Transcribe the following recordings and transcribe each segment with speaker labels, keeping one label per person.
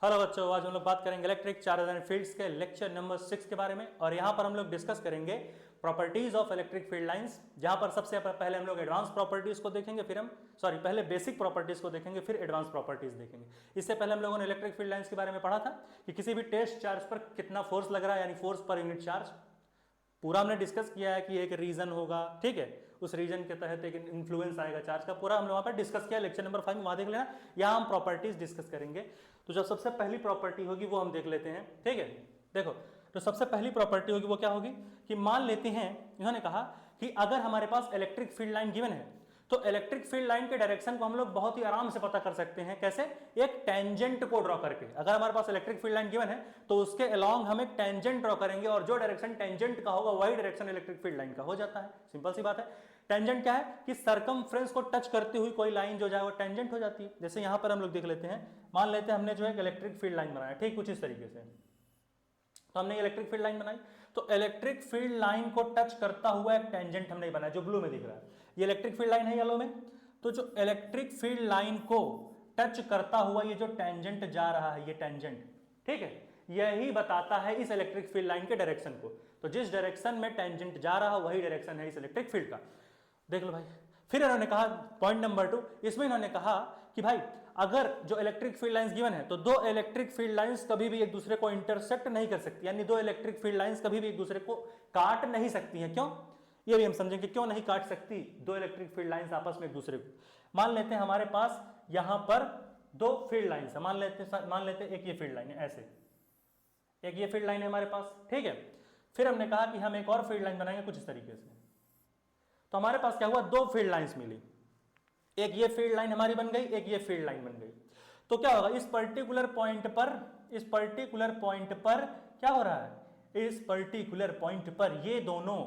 Speaker 1: Hello बच्चों, आज हम लोग बात करेंगे इलेक्ट्रिक चार्ज एंड फील्ड्स के लेक्चर नंबर 6 के बारे में। और यहाँ पर हम लोग डिस्कस करेंगे properties of electric field lines, जहाँ पर सबसे पहले हम लोग एडवांस प्रॉपर्टीज को देखेंगे, फिर हम पहले बेसिक प्रॉपर्टीज को देखेंगे, फिर एडवांस प्रॉपर्टीज देखेंगे। इससे पहले हम लोगों ने इलेक्ट्रिक फील्ड लाइंस के बारे में पढ़ा था कि किसी भी टेस्ट चार्ज पर कितना फोर्स लग रहा है, यानी फोर्स पर यूनिट चार्ज। पूरा हमने डिस्कस किया है कि एक रीजन होगा, ठीक है, उस रीजन के तहत एक इन्फ्लुएंस आएगा चार्ज का, पूरा हमने वहां पर डिस्कस किया। लेक्चर नंबर 5 में वहां देख लेना, यहां हम प्रॉपर्टीज डिस्कस करेंगे। तो जो सबसे पहली प्रॉपर्टी होगी वो हम देख लेते हैं, ठीक है। देखो, तो सबसे पहली प्रॉपर्टी होगी वो क्या होगी कि मान लेते हैं, इन्होंने कहा कि अगर हमारे पास इलेक्ट्रिक फील्ड लाइन गिवन है तो इलेक्ट्रिक फील्ड लाइन के डायरेक्शन को हम लोग बहुत ही आराम से पता कर सकते हैं। कैसे? एक टेंजेंट को ड्रॉ करके। अगर हमारे पास इलेक्ट्रिक फील्ड लाइन गिवन है तो उसके अलोंग हम एक टेंजेंट ड्रॉ करेंगे, और जो डायरेक्शन टेंजेंट का होगा वही डायरेक्शन इलेक्ट्रिक फील्ड लाइन का हो जाता है। सिंपल सी बात है। टेंजेंट क्या है कि सरकमफ्रेंस को टच करती हुई कोई लाइन जो जाए वो टेंजेंट हो जाती है। जैसे यहां पर हम लोग देख लेते हैं, मान लेते हैं हमने जो है इलेक्ट्रिक फील्ड लाइन बनाया, ठीक कुछ इस तरीके से। तो हमने इलेक्ट्रिक फील्ड लाइन बनाई, तो इलेक्ट्रिक फील्ड लाइन को टच करता हुआ एक टेंजेंट हमने बनाया जो ब्लू में दिख रहा है। ये इलेक्ट्रिक फील्ड लाइन है येलो में। तो जो इलेक्ट्रिक फील्ड लाइन को टच करता हुआ ये जो टेंजेंट जा रहा है, ये टेंजेंट, ठीक है, यही बताता है इस इलेक्ट्रिक फील्ड लाइन के डायरेक्शन को। तो जिस डायरेक्शन में टेंजेंट जा रहा है वही डायरेक्शन है इस इलेक्ट्रिक फील्ड का। देख लो भाई। फिर इन्होंने कहा पॉइंट नंबर 2, इसमें इन्होंने कहा कि भाई अगर जो इलेक्ट्रिक फील्ड लाइंस गिवन है तो दो इलेक्ट्रिक फील्ड लाइंस कभी भी एक दूसरे को इंटरसेक्ट नहीं कर सकती, यानी दो इलेक्ट्रिक फील्ड लाइंस कभी भी एक दूसरे को काट नहीं सकती हैं। क्यों? ये भी हम समझेंगे क्यों नहीं काट सकती दो इलेक्ट्रिक फील्ड लाइंस आपस में एक दूसरे को। मान लेते हैं हमारे पास यहां पर दो फील्ड लाइंस है, मान लेते हैं एक ये फील्ड लाइन है, ऐसे एक ये फील्ड लाइन है हमारे पास, ठीक है। फिर हमने कहा कि हम एक और फील्ड लाइन बनाएंगे कुछ इस तरीके से। तो हमारे पास क्या हुआ, दो फील्ड लाइंस मिली, एक ये फील्ड लाइन हमारी बन गई, एक ये फील्ड लाइन बन गई। तो क्या होगा, इस पर्टिकुलर पॉइंट पर क्या हो रहा है, इस पर्टिकुलर पॉइंट पर ये दोनों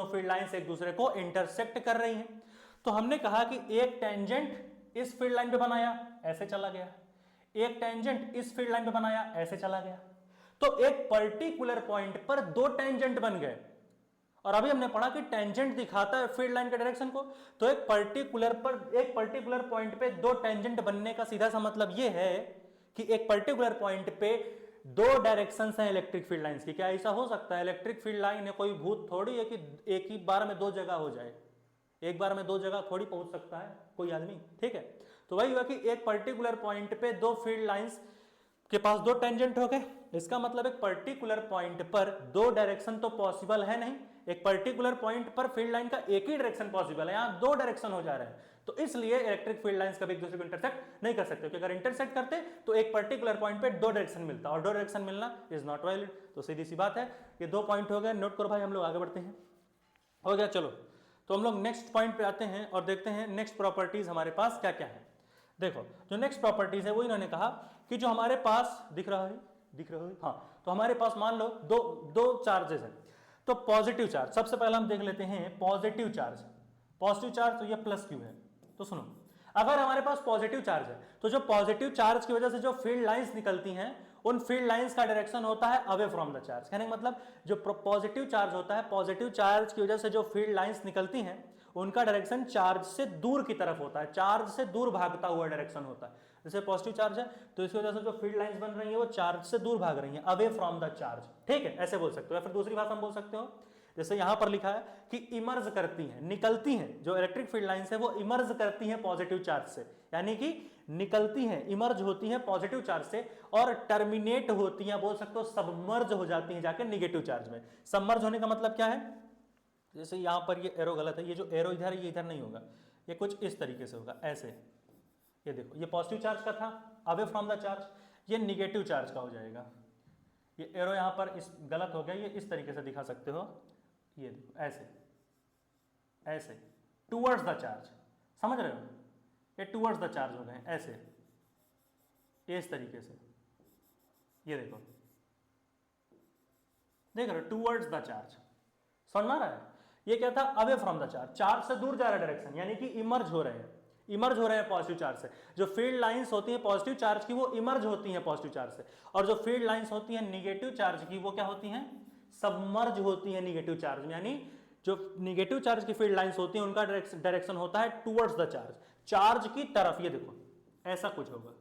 Speaker 1: फील्ड लाइंस एक दूसरे को इंटरसेक्ट कर रही हैं। तो हमने कहा कि एक टेंजेंट इस फील्ड लाइन पे बनाया, ऐसे चला गया, एक टेंजेंट इस फील्ड लाइन पे बनाया, ऐसे चला गया। तो एक पर्टिकुलर पॉइंट पर दो टेंजेंट बन गए। और अभी हमने पढ़ा कि टेंजेंट दिखाता है फील्ड लाइन के डायरेक्शन को। तो एक पर्टिकुलर पॉइंट पे दो टेंजेंट बनने का सीधा सा मतलब यह है कि एक पर्टिकुलर पॉइंट पे दो डायरेक्शंस हैं इलेक्ट्रिक फील्ड लाइंस की। क्या ऐसा हो सकता है? इलेक्ट्रिक फील्ड लाइन है, कोई भूत थोड़ी है कि एक ही बार में दो जगह हो जाए, एक बार में दो जगह थोड़ी पहुंच सकता है कोई आदमी, ठीक है। तो वही हुआ कि एक पर्टिकुलर पॉइंट पे दो फील्ड लाइंस के पास दो टेंजेंट हो गए। इसका मतलब एक पर्टिकुलर पॉइंट पर दो डायरेक्शन तो पॉसिबल है नहीं, एक पर्टिकुलर पॉइंट पर फील्ड लाइन का एक ही डायरेक्शन पॉसिबल है, यहां दो डायरेक्शन हो जा रहे हैं। तो इसलिए इलेक्ट्रिक फील्ड लाइंस कभी एक दूसरे को इंटरसेक्ट नहीं कर सकते, क्योंकि अगर इंटरसेक्ट करते तो एक पर्टिकुलर पॉइंट पे दो डायरेक्शन मिलता, और दो डायरेक्शन मिलना इज नॉट वैलिड। तो सीधी सी बात है, ये दो पॉइंट हो गए, नोट करो भाई, हम लोग आगे बढ़ते हैं। हो गया, चलो तो हम लोग नेक्स्ट पॉइंट पे आते हैं और देखते हैं नेक्स्ट प्रॉपर्टीज हमारे पास क्या क्या है। देखो, जो नेक्स्ट प्रॉपर्टीज है वो इन्होंने कहा कि जो हमारे पास दिख रहा है, हाँ, तो हमारे पास मान लो दो चार्जेस हैं। तो पॉजिटिव चार्ज, सबसे पहले हम देख लेते हैं पॉजिटिव चार्ज तो ये प्लस क्यू है। तो सुनो, अगर हमारे पास पॉजिटिव चार्ज है तो जो पॉजिटिव चार्ज की वजह से जो फील्ड लाइंस निकलती हैं उन फील्ड लाइंस का डायरेक्शन होता है अवे फ्रॉम द चार्ज। कहने का मतलब जो पॉजिटिव चार्ज होता है, पॉजिटिव चार्ज की वजह से जो फील्ड लाइंस निकलती हैं उनका डायरेक्शन चार्ज से दूर की तरफ होता है, चार्ज से दूर भागता हुआ डायरेक्शन होता है। जैसे पॉजिटिव चार्ज है तो इसकी वजह से जो फील्ड लाइंस बन रही है वो चार्ज से दूर भाग रही है, अवे फ्रॉम द चार्ज, ठीक है, ऐसे बोल सकते हो। या फिर दूसरी भाषा में बोल सकते हो, जैसे यहां पर लिखा है कि इमर्ज करती हैं, निकलती हैं, जो इलेक्ट्रिक फील्ड लाइंस है वो इमर्ज करती हैं पॉजिटिव चार्ज से, यानी कि निकलती हैं, इमर्ज होती हैं पॉजिटिव चार्ज से, और टर्मिनेट होती हैं, बोल सकते हो सबमर्ज हो जाती हैं जाके निगेटिव चार्ज में। सबमर्ज होने का मतलब क्या है, जैसे यहां पर ये एरो गलत है, ये जो एरो इधर है ये इधर नहीं होगा, ये कुछ इस तरीके से होगा, ऐसे। ये देखो, ये पॉजिटिव चार्ज का था अवे फ्रॉम द चार्ज, ये निगेटिव चार्ज का हो जाएगा। ये एरो यहां पर इस गलत हो गया, ये इस तरीके से दिखा सकते हो, ये देखो ऐसे टूवर्ड्स द चार्ज, समझ रहे हो, ये टूवर्ड्स द चार्ज हो गए ऐसे, ये इस तरीके से, ये देखो, देख रहे हो, टूवर्ड्स द चार्ज, समझ में आ रहा है। ये क्या था, away from the charge, charge से दूर जा रहा है डायरेक्शन, यानी कि इमर्ज हो रहे हैं पॉजिटिव चार्ज से। जो फील्ड लाइंस होती है पॉजिटिव चार्ज की वो इमर्ज होती हैं पॉजिटिव चार्ज से, और जो फील्ड लाइंस होती हैं निगेटिव चार्ज की वो क्या होती हैं, सबमर्ज होती है निगेटिव चार्ज में। यानी जो निगेटिव चार्ज की फील्ड लाइंस होती हैं उनका डायरेक्शन होता है टुवर्ड्स द चार्ज, चार्ज की तरफ। ये देखो ऐसा कुछ होगा,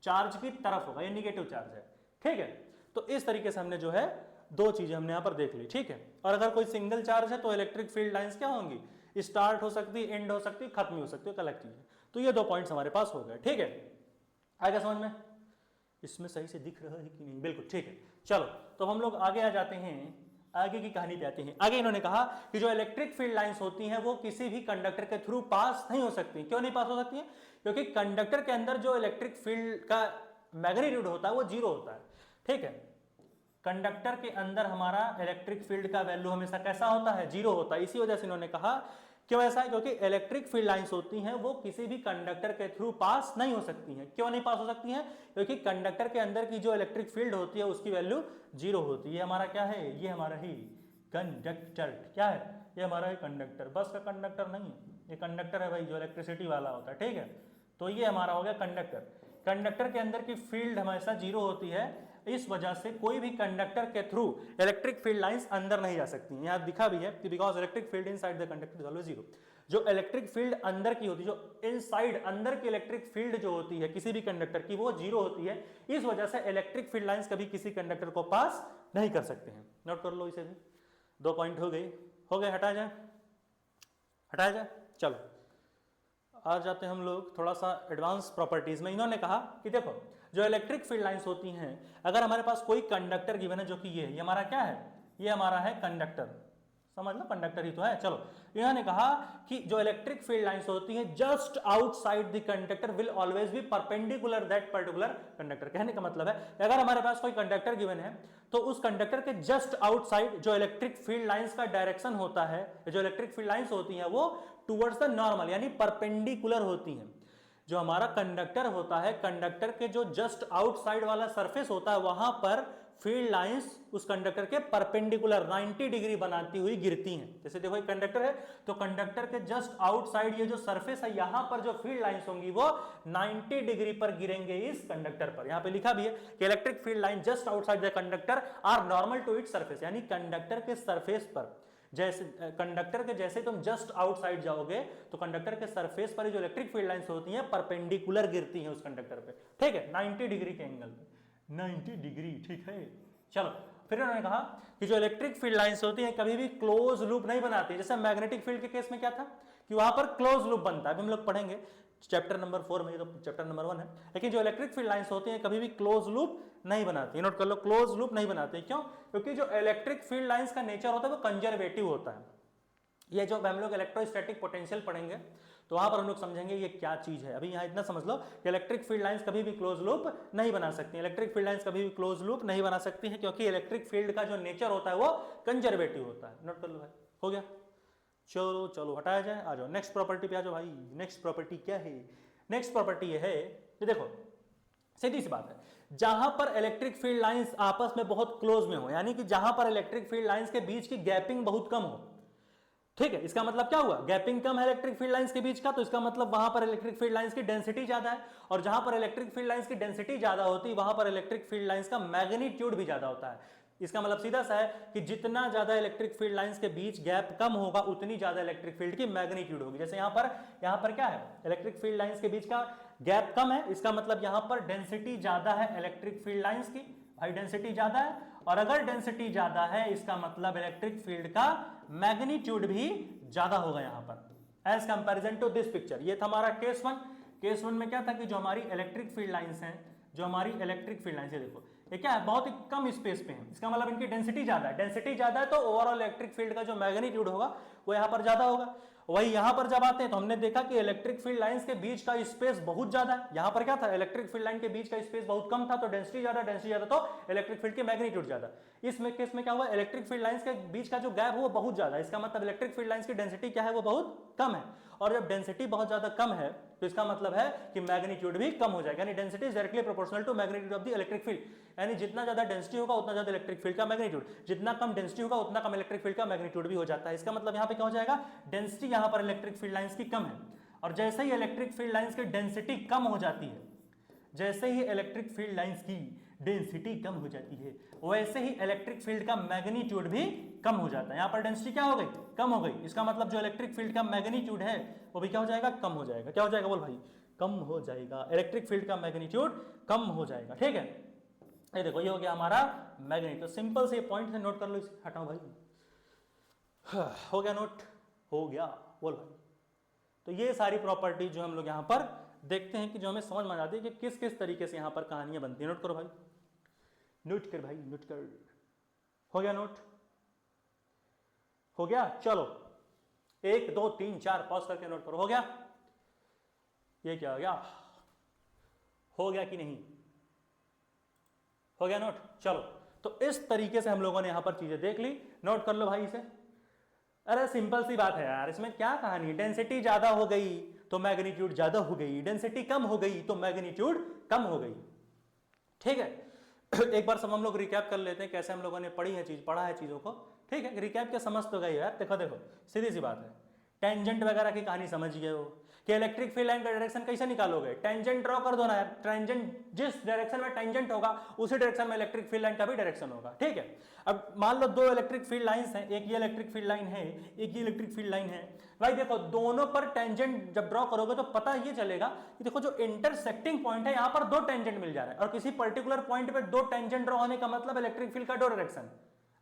Speaker 1: चार्ज की तरफ होगा, ये निगेटिव चार्ज है, ठीक है। तो इस तरीके से हमने जो है दो चीजें हमने यहां पर देख ली, ठीक है। और अगर कोई सिंगल चार्ज है तो इलेक्ट्रिक फील्ड लाइंस क्या होंगी, स्टार्ट हो सकती है, एंड हो सकती है, खत्म हो सकती है, अलग चीज है। तो ये दो पॉइंट्स हमारे पास हो गए, ठीक है। आगे समझ में, इसमें सही से दिख रहा है कि नहीं, बिल्कुल ठीक है। चलो तो हम लोग आगे आ जाते हैं, आगे की कहानी पे आते हैं। आगे इन्होंने कहा कि जो इलेक्ट्रिक फील्ड लाइंस होती हैं वो किसी भी कंडक्टर के थ्रू पास नहीं हो सकती। क्यों नहीं पास हो सकती है, क्योंकि कंडक्टर के अंदर जो इलेक्ट्रिक फील्ड का मैग्नीट्यूड होता है वो जीरो होता है, ठीक है। कंडक्टर के अंदर हमारा इलेक्ट्रिक फील्ड का वैल्यू हमेशा कैसा होता है, जीरो होता है। इसी वजह से इन्होंने कहा क्यों ऐसा है, क्योंकि इलेक्ट्रिक फील्ड लाइंस होती हैं वो किसी भी कंडक्टर के थ्रू पास नहीं हो सकती हैं। क्यों नहीं पास हो सकती हैं, क्योंकि कंडक्टर के अंदर की जो इलेक्ट्रिक फील्ड होती है उसकी वैल्यू जीरो होती है। हमारा क्या है, ये हमारा ही कंडक्टर, क्या है, ये हमारा ही कंडक्टर, बस का कंडक्टर नहीं है, ये कंडक्टर है भाई जो इलेक्ट्रिसिटी वाला होता है, ठीक है। तो ये हमारा हो गया कंडक्टर। कंडक्टर के अंदर की फील्ड हमेशा जीरो होती है, इस वजह से कोई भी कंडक्टर के थ्रू इलेक्ट्रिक फील्ड लाइंस अंदर नहीं जा सकती हैं। यहां दिखा भी है कि because electric field inside the conductor is always zero. जो इलेक्ट्रिक फील्ड अंदर की होती है, जो इनसाइड अंदर की इलेक्ट्रिक फील्ड जो होती है किसी भी कंडक्टर की, वो जीरो होती है। इस वजह से इलेक्ट्रिक फील्ड लाइंस कभी किसी कंडक्टर को पास नहीं कर सकते हैं। नोट कर लो इसे भी, दो पॉइंट हो गए, हटाया जाए। चलो आ जाते हैं हम लोग थोड़ा सा एडवांस प्रॉपर्टीज में। इन्होंने कहा कि देखो जो इलेक्ट्रिक फील्ड लाइंस होती हैं, अगर हमारे पास कोई कंडक्टर गिवन है जो कि ये हमारा क्या है, ये हमारा है कंडक्टर, समझ लो कंडक्टर ही तो है। चलो इन्होंने कहा कि जो इलेक्ट्रिक फील्ड लाइंस होती है just outside the conductor will always be perpendicular that particular conductor. कहने का मतलब है अगर हमारे पास कोई कंडक्टर गिवन है तो उस कंडक्टर के जस्ट आउटसाइड जो इलेक्ट्रिक फील्ड लाइंस का डायरेक्शन होता है, जो इलेक्ट्रिक फील्ड लाइंस होती हैं वो टुवर्ड्स द नॉर्मल यानी परपेंडिकुलर होती हैं। जो हमारा कंडक्टर होता है, कंडक्टर के जो जस्ट आउटसाइड वाला सरफेस होता है वहां पर फील्ड लाइंस उस कंडक्टर के परपेंडिकुलर 90 डिग्री बनाती हुई गिरती हैं। जैसे देखो एक कंडक्टर है तो कंडक्टर के जस्ट आउटसाइड ये जो सरफेस है यहां पर जो फील्ड लाइंस होंगी वो 90 डिग्री पर गिरेंगे इस कंडक्टर पर। यहां पे लिखा भी है कि electric field line just outside the conductor are normal to its surface, यानी कंडक्टर के सरफेस पर जैसे कंडक्टर के जैसे तुम जस्ट आउटसाइड जाओगे तो कंडक्टर के सरफेस पर जो इलेक्ट्रिक फील्ड लाइंस होती हैं परपेंडिकुलर गिरती हैं उस कंडक्टर पे, ठीक है, 90 डिग्री के एंगल पे, 90 डिग्री, ठीक है। चलो फिर उन्होंने कहा कि जो इलेक्ट्रिक फील्ड लाइंस होती हैं कभी भी क्लोज लूप नहीं बनाती। जैसे मैग्नेटिक फील्ड के केस में क्या था कि वहां पर क्लोज लूप बनता है, अभी हम लोग पढ़ेंगे चैप्टर नंबर 4 में, ये तो चैप्टर नंबर 1 है। लेकिन जो इलेक्ट्रिक फील्ड लाइंस होती हैं कभी भी क्लोज लूप नहीं बनाती। नोट कर लो, क्लोज लूप नहीं बनाती। क्यों, क्योंकि जो इलेक्ट्रिक फील्ड लाइंस का नेचर होता है वो कंजर्वेटिव होता है। ये जो हम लोग इलेक्ट्रोस्टैटिक पोटेंशियल पढ़ेंगे तो वहां पर हम लोग समझेंगे ये क्या चीज है। अभी यहाँ इतना समझ लो कि इलेक्ट्रिक फील्ड लाइंस कभी भी क्लोज लूप नहीं बना सकती। इलेक्ट्रिक फील्ड लाइंस कभी भी क्लोज लूप नहीं बना सकती है क्योंकि इलेक्ट्रिक फील्ड का जो नेचर होता है वो कंजर्वेटिव होता है। नोट कर लो भाई, हो गया। चलो चलो हटाया जाए, आ जाओ नेक्स्ट प्रॉपर्टी पे आ जाओ भाई। नेक्स्ट प्रॉपर्टी क्या है, नेक्स्ट प्रॉपर्टी ये है कि देखो सीधी सी बात है, जहां पर इलेक्ट्रिक फील्ड लाइंस आपस में बहुत क्लोज में हो, यानी कि जहां पर इलेक्ट्रिक फील्ड लाइंस के बीच की गैपिंग बहुत कम हो, ठीक है, इसका मतलब क्या हुआ, गैपिंग कम है इलेक्ट्रिक फील्ड लाइंस के बीच का, तो इसका मतलब वहां पर इलेक्ट्रिक फील्ड लाइंस की डेंसिटी ज्यादा है। और जहां पर इलेक्ट्रिक फील्ड लाइंस की डेंसिटी ज्यादा होती है वहां पर इलेक्ट्रिक फील्ड लाइंस का मैग्नीट्यूड भी ज्यादा होता है। इसका मतलब सीधा सा है कि जितना ज्यादा इलेक्ट्रिक फील्ड लाइंस के बीच गैप कम होगा उतनी ज्यादा इलेक्ट्रिक फील्ड की मैग्नीट्यूड होगी। जैसे यहां पर क्या है, इलेक्ट्रिक फील्ड लाइंस के बीच का गैप कम है, इसका मतलब यहां पर डेंसिटी ज्यादा है इलेक्ट्रिक फील्ड लाइंस की, भाई डेंसिटी ज्यादा है। और अगर डेंसिटी ज्यादा है इसका मतलब इलेक्ट्रिक फील्ड का मैग्नीट्यूड भी ज्यादा होगा यहां पर as comparison to this picture. ये था हमारा केस 1। केस 1 में क्या था कि जो हमारी इलेक्ट्रिक फील्ड लाइंस हैं, जो हमारी इलेक्ट्रिक फील्ड लाइंस है, देखो ये क्या है, बहुत ही कम स्पेस पे है, इसका मतलब इनकी डेंसिटी ज्यादा है। डेंसिटी ज्यादा है तो ओवरऑल इलेक्ट्रिक फील्ड का जो मैग्नीट्यूड होगा वो यहां पर ज्यादा होगा। वही यहां पर जब आते हैं तो हमने देखा कि इलेक्ट्रिक फील्ड लाइंस के बीच का स्पेस बहुत ज्यादा है। यहां पर क्या था, इलेक्ट्रिक फील्ड लाइन के बीच का स्पेस बहुत कम था, तो डेंसिटी ज्यादा तो इलेक्ट्रिक फील्ड की मैग्नीट्यूड ज्यादा। इसमें केस में क्या हुआ, इलेक्ट्रिक फील्ड लाइंस के बीच का जो गैप है वो बहुत ज्यादा है, इसका मतलब इलेक्ट्रिक फील्ड लाइंस की डेंसिटी क्या है, वो बहुत कम है। और जब डेंसिटी बहुत ज्यादा कम है तो इसका मतलब है कि मैग्नीट्यूड भी कम हो जाएगा, यानी density is directly proportional to magnitude of the electric field. यानी जितना ज्यादा डेंसिटी होगा उतना ज्यादा इलेक्ट्रिक फील्ड का मैग्नीट्यूड, जितना कम डेंसिटी होगा उतना कम इलेक्ट्रिक फील्ड का मैग्नीट्यूड भी हो जाता है। इसका मतलब यहाँ पे क्या हो जाएगा, डेंसिटी यहाँ पर इलेक्ट्रिक फील्ड लाइंस की कम है, और जैसे ही इलेक्ट्रिक फील्ड लाइंस की डेंसिटी कम हो जाती है, जैसे ही इलेक्ट्रिक फील्ड लाइंस की डेंसिटी कम हो जाती है वैसे ही इलेक्ट्रिक फील्ड का मैग्नीट्यूड भी कम हो जाता है। यहां पर डेंसिटी क्या हो गई, कम हो गई, इसका मतलब जो इलेक्ट्रिक फील्ड का मैग्नीट्यूड है वो भी क्या हो जाएगा, कम हो जाएगा। क्या हो जाएगा बोल भाई, कम हो जाएगा, इलेक्ट्रिक फील्ड का मैग्नीट्यूड कम हो जाएगा। ठीक है, ये देखो ये हो गया हमारा मैग्नेट। तो सिंपल से पॉइंट से नोट कर लो, इसे हटाओ भाई। हो गया नोट, हो गया, बोल भाई। तो ये सारी प्रॉपर्टी जो हम लोग यहाँ पर देखते हैं कि जो हमें समझ में आ जाती है कि किस किस तरीके से यहाँ पर कहानियां बनती है। नोट करो भाई, नोट कर भाई, नोट कर। हो गया नोट, हो गया। चलो 1 2 3 4 पॉज करके नोट करो। हो गया, ये क्या हो गया, हो गया कि नहीं, हो गया नोट। चलो तो इस तरीके से हम लोगों ने यहां पर चीजें देख ली, नोट कर लो भाई इसे। अरे सिंपल सी बात है यार, इसमें क्या कहानी, डेंसिटी ज्यादा हो गई तो मैग्नीट्यूड ज्यादा हो गई, डेंसिटी कम हो गई तो मैग्नीट्यूड कम हो गई। ठीक है एक बार सब हम लोग रिकैप कर लेते हैं कैसे हम लोगों ने पढ़ा है चीजों को। ठीक है, रिकैप क्या समझ तो गई यार। देखो देखो सीधी सी बात है, टेंजेंट वगैरह की कहानी समझ गए हो कि इलेक्ट्रिक फील्ड लाइन का डायरेक्शन कैसे निकालोगे, टेंजेंट ड्रॉ कर दो ना यार। टेंजेंट जिस डायरेक्शन में टेंजेंट होगा उसी डायरेक्शन में इलेक्ट्रिक फील्ड लाइन का भी डायरेक्शन होगा। ठीक है, अब मान लो 2 इलेक्ट्रिक फील्ड लाइंस हैं, एक ये इलेक्ट्रिक फील्ड लाइन है, एक ये इलेक्ट्रिक फील्ड लाइन है। भाई देखो दोनों पर टेंजेंट जब ड्रॉ करोगे तो पता ये चलेगा कि देखो जो इंटरसेक्टिंग पॉइंट है यहां पर 2 टेंजेंट मिल जा रहा है, और किसी पर्टिकुलर पॉइंट पे 2 टेंजेंट ड्रॉ होने का मतलब इलेक्ट्रिक फील्ड का 2 डायरेक्शन।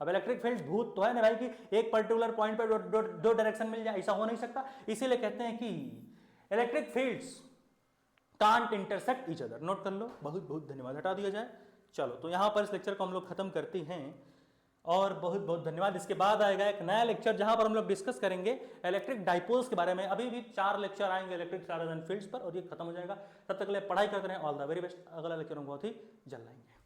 Speaker 1: अब इलेक्ट्रिक फील्ड भूत तो है ना भाई कि एक पर्टिकुलर पॉइंट पे दो डायरेक्शन मिल जाए, ऐसा हो नहीं सकता। इसीलिए कहते हैं कि electric fields can't intersect each other. Note कर लो, बहुत बहुत धन्यवाद, हटा दिया जाए। चलो तो यहां पर इस लेक्चर को हम लोग खत्म करते हैं और बहुत बहुत धन्यवाद। इसके बाद आएगा एक नया लेक्चर जहां पर हम लोग डिस्कस करेंगे इलेक्ट्रिक डाइपोल्स के बारे में। अभी भी 4 लेक्चर आएंगे इलेक्ट्रिक चार्जेस एंड फील्ड्स पर और ये खत्म हो जाएगा। तब तक के लिए पढ़ाई करते रहें। All the very best. अगला लेक्चर हम बहुत ही जल्द आएंगे।